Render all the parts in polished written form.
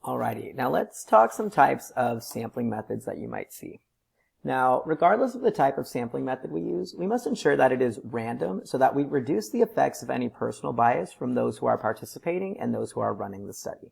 Alrighty, now let's talk some types of sampling methods that you might see. Now, regardless of the type of sampling method we use, we must ensure that it is random so that we reduce the effects of any personal bias from those who are participating and those who are running the study.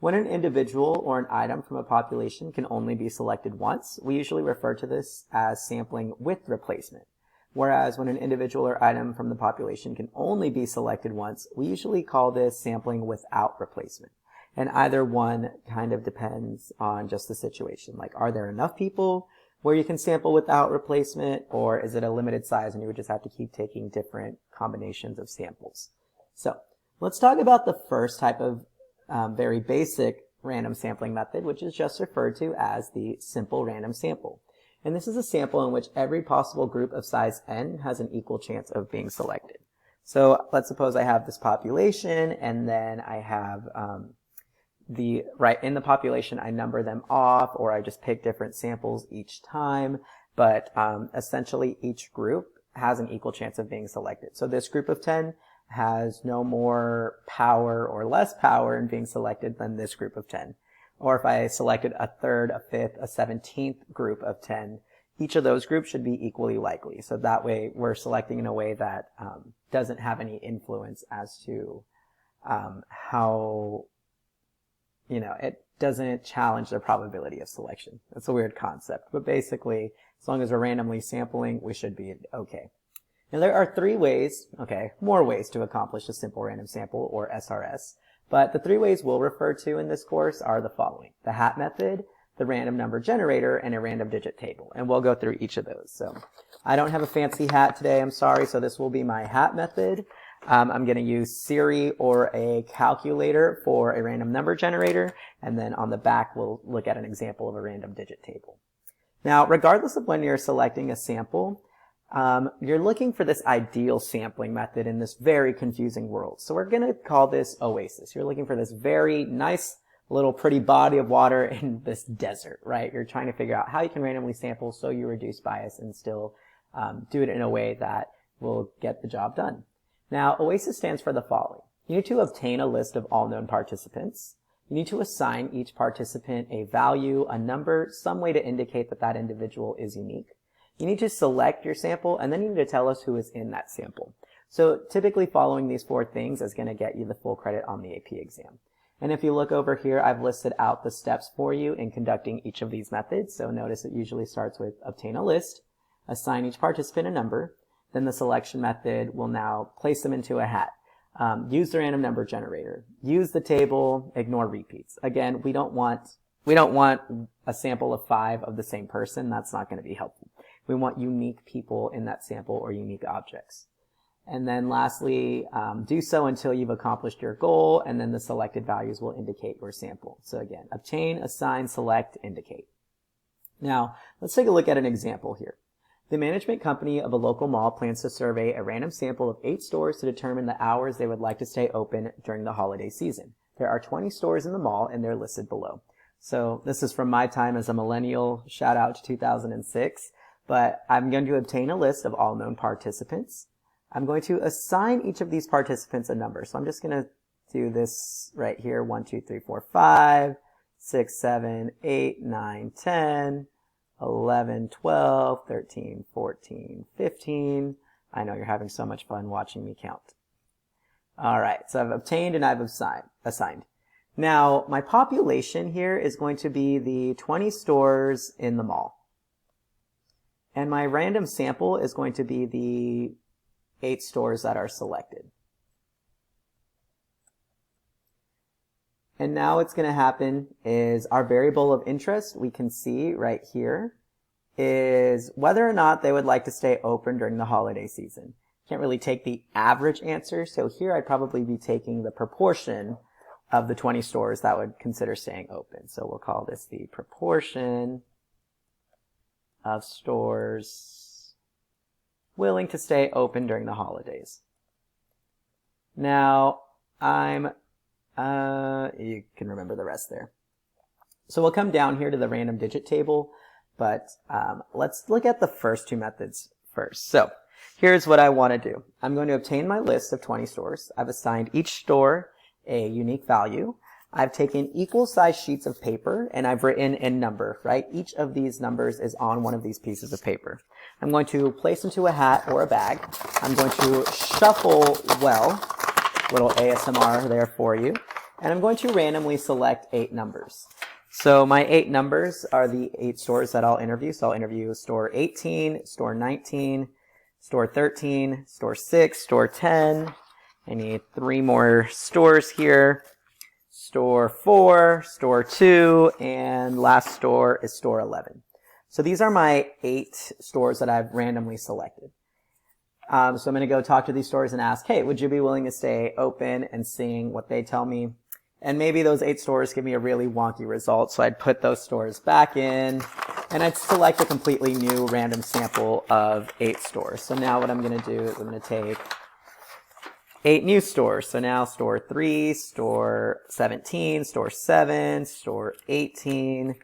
When an individual or an item from a population can only be selected once, we usually refer to this as sampling with replacement. Whereas when an individual or item from the population can only be selected once, we usually call this sampling without replacement. And either one kind of depends on just the situation. Like, are there enough people where you can sample without replacement, or is it a limited size and you would just have to keep taking different combinations of samples? So let's talk about the first type of very basic random sampling method, which is just referred to as the simple random sample. And this is a sample in which every possible group of size n has an equal chance of being selected. So let's suppose I have this population, and then I have in the population I number them off, or I just pick different samples each time, but essentially each group has an equal chance of being selected. So this group of 10 has no more power or less power in being selected than this group of 10. Or if I selected a third, a fifth, a 17th group of 10, each of those groups should be equally likely. So that way we're selecting in a way that doesn't have any influence as to how, it doesn't challenge the probability of selection. That's a weird concept, but basically, as long as we're randomly sampling, we should be okay. Now there are more ways to accomplish a simple random sample, or SRS, but the 3 ways we'll refer to in this course are the following: the hat method, the random number generator, and a random digit table. And we'll go through each of those. So I don't have a fancy hat today, I'm sorry, so this will be my hat method. I'm going to use Siri or a calculator for a random number generator, and then on the back we'll look at an example of a random digit table. Now, regardless of when you're selecting a sample, you're looking for this ideal sampling method in this very confusing world. So we're going to call this Oasis. You're looking for this very nice little pretty body of water in this desert, right? You're trying to figure out how you can randomly sample so you reduce bias and still do it in a way that will get the job done. Now, Oasis stands for the following. You need to obtain a list of all known participants. You need to assign each participant a value, a number, some way to indicate that that individual is unique. You need to select your sample, and then you need to tell us who is in that sample. So typically following these 4 things is going to get you the full credit on the AP exam. And if you look over here, I've listed out the steps for you in conducting each of these methods. So notice it usually starts with obtain a list, assign each participant a number, then the selection method will now place them into a hat. Use the random number generator. Use the table, ignore repeats. Again, we don't want a sample of 5 of the same person. That's not going to be helpful. We want unique people in that sample or unique objects. And then lastly, do so until you've accomplished your goal, and then the selected values will indicate your sample. So again, obtain, assign, select, indicate. Now, let's take a look at an example here. The management company of a local mall plans to survey a random sample of 8 stores to determine the hours they would like to stay open during the holiday season. There are 20 stores in the mall, and they're listed below. So this is from my time as a millennial, shout out to 2006. But I'm going to obtain a list of all known participants. I'm going to assign each of these participants a number. So I'm just going to do this right here. 1, 2, 3, 4, 5, 6, 7, 8, 9, 10, 11, 12, 13, 14, 15. I know you're having so much fun watching me count. All right, so I've obtained and I've assigned. Now, my population here is going to be the 20 stores in the mall. And my random sample is going to be the 8 stores that are selected. And now what's going to happen is our variable of interest, we can see right here, is whether or not they would like to stay open during the holiday season. Can't really take the average answer, so here I'd probably be taking the proportion of the 20 stores that would consider staying open. So we'll call this the proportion of stores willing to stay open during the holidays. Now, you can remember the rest there. So we'll come down here to the random digit table, but let's look at the first 2 methods first. So here's what I want to do. I'm going to obtain my list of 20 stores. I've assigned each store a unique value. I've taken equal size sheets of paper and I've written a number, right? Each of these numbers is on one of these pieces of paper. I'm going to place into a hat or a bag. I'm going to shuffle well, little ASMR there for you, and I'm going to randomly select 8 numbers. So my 8 numbers are the 8 stores that I'll interview. So I'll interview store 18, store 19, store 13, store 6, store 10. I need 3 more stores here. Store 4, store 2, and last store is store 11. So these are my 8 stores that I've randomly selected. So I'm going to go talk to these stores and ask, hey, would you be willing to stay open and seeing what they tell me? And maybe those 8 stores give me a really wonky result, so I'd put those stores back in, and I'd select a completely new random sample of 8 stores. So now what I'm going to do is I'm going to take 8 new stores. So now store 3, store 17, store 7, store 18,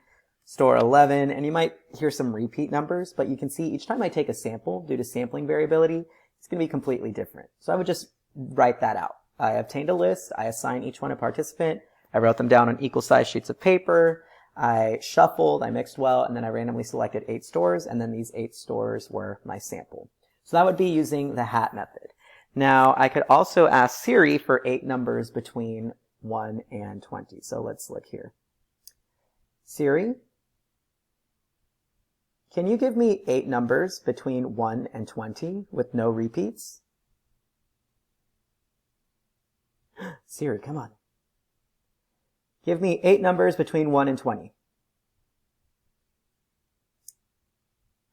store 11, and you might hear some repeat numbers, but you can see each time I take a sample, due to sampling variability, it's going to be completely different. So I would just write that out. I obtained a list, I assigned each one a participant, I wrote them down on equal size sheets of paper, I shuffled, I mixed well, and then I randomly selected 8 stores, and then these 8 stores were my sample. So that would be using the hat method. Now, I could also ask Siri for 8 numbers between 1 and 20. So let's look here. Siri, can you give me 8 numbers between 1 and 20 with no repeats? Siri, come on. Give me 8 numbers between 1 and 20.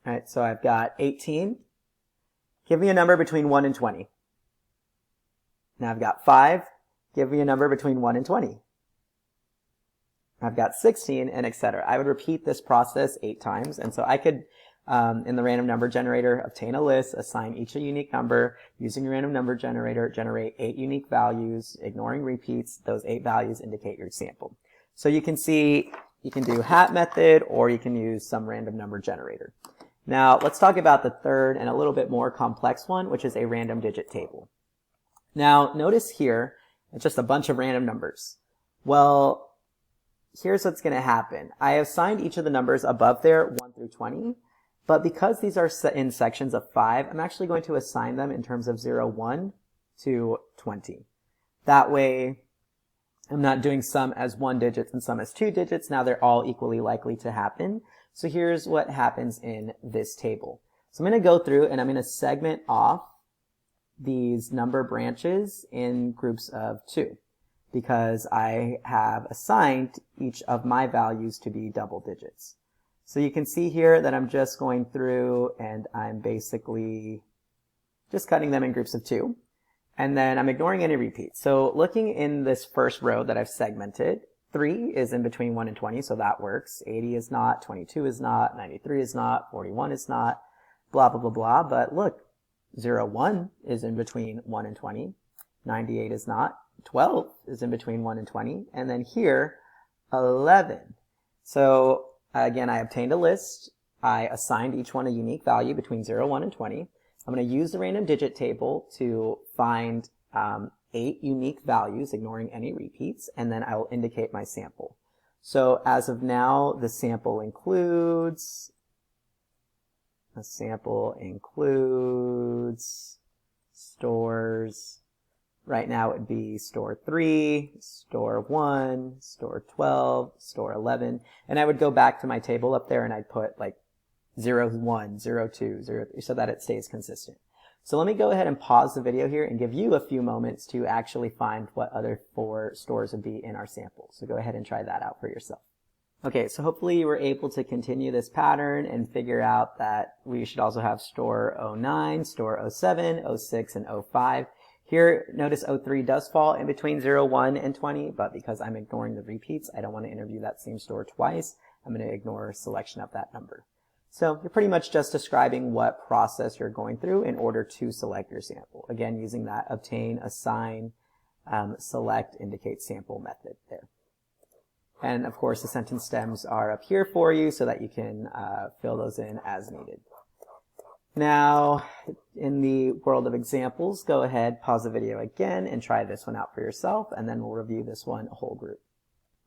All right, so I've got 18. Give me a number between 1 and 20. Now I've got 5. Give me a number between 1 and 20. I've got 16, and etc. I would repeat this process 8 times, and so I could, in the random number generator, obtain a list, assign each a unique number, using your random number generator, generate 8 unique values, ignoring repeats. Those 8 values indicate your sample. So you can see, you can do hat method, or you can use some random number generator. Now, let's talk about the third and a little bit more complex one, which is a random digit table. Now, notice here, it's just a bunch of random numbers. Well, here's what's going to happen. I assigned each of the numbers above there, 1 through 20, but because these are in sections of 5, I'm actually going to assign them in terms of 0, 1 to 20. That way, I'm not doing some as 1 digits and some as 2 digits. Now they're all equally likely to happen. So here's what happens in this table. So I'm going to go through and I'm going to segment off these number branches in groups of 2 because I have assigned each of my values to be double digits. So you can see here that I'm just going through and I'm basically just cutting them in groups of 2. And then I'm ignoring any repeats. So looking in this first row that I've segmented, 3 is in between 1 and 20, so that works. 80 is not, 22 is not, 93 is not, 41 is not, blah, blah, blah, blah. But look, 0, 1 is in between 1 and 20. 98 is not. 12 is in between 1 and 20. And then here, 11. So again, I obtained a list. I assigned each one a unique value between 0, 1, and 20. I'm going to use the random digit table to find 8 unique values, ignoring any repeats, and then I will indicate my sample. So as of now, the sample includes stores. Right now it would be store 3, store 1, store 12, store 11, and I would go back to my table up there and I'd put like 0, 1, 0, 2, 0, 3, so that it stays consistent. So let me go ahead and pause the video here and give you a few moments to actually find what other 4 stores would be in our sample. So go ahead and try that out for yourself. Okay, so hopefully you were able to continue this pattern and figure out that we should also have store 09, store 07, 06, and 05. Here, notice 03 does fall in between 0, 1, and 20, but because I'm ignoring the repeats, I don't want to interview that same store twice. I'm going to ignore a selection of that number. So you're pretty much just describing what process you're going through in order to select your sample. Again, using that obtain, assign, select, indicate sample method there. And of course, the sentence stems are up here for you so that you can fill those in as needed. Now, in the world of examples, go ahead, pause the video again, and try this one out for yourself, and then we'll review this one whole group.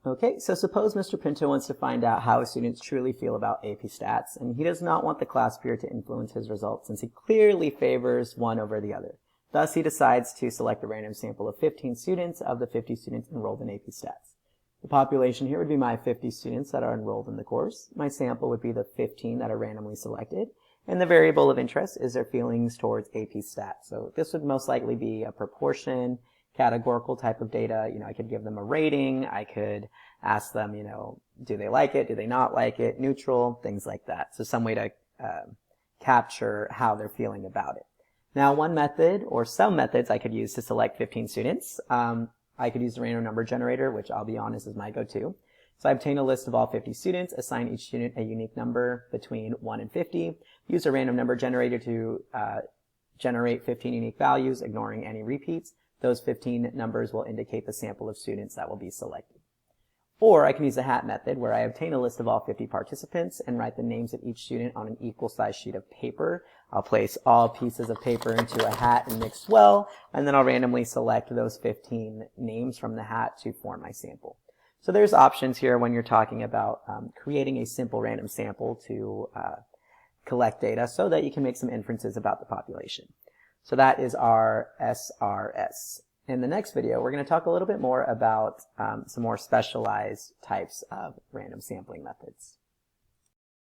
Okay, so suppose Mr. Pinto wants to find out how students truly feel about AP Stats, and he does not want the class period to influence his results since he clearly favors one over the other. Thus, he decides to select a random sample of 15 students of the 50 students enrolled in AP Stats. The population here would be my 50 students that are enrolled in the course. My sample would be the 15 that are randomly selected. And the variable of interest is their feelings towards AP Stats. So this would most likely be a proportion, categorical type of data. I could give them a rating. I could ask them, do they like it? Do they not like it? Neutral, things like that. So some way to capture how they're feeling about it. Now, one method or some methods I could use to select 15 students. I could use the random number generator, which I'll be honest is my go-to. So I obtain a list of all 50 students, assign each student a unique number between 1 and 50, use a random number generator to generate 15 unique values, ignoring any repeats. Those 15 numbers will indicate the sample of students that will be selected. Or I can use the hat method, where I obtain a list of all 50 participants and write the names of each student on an equal size sheet of paper. I'll place all pieces of paper into a hat and mix well, and then I'll randomly select those 15 names from the hat to form my sample. So there's options here when you're talking about creating a simple random sample to collect data so that you can make some inferences about the population. So that is our SRS. In the next video, we're going to talk a little bit more about some more specialized types of random sampling methods.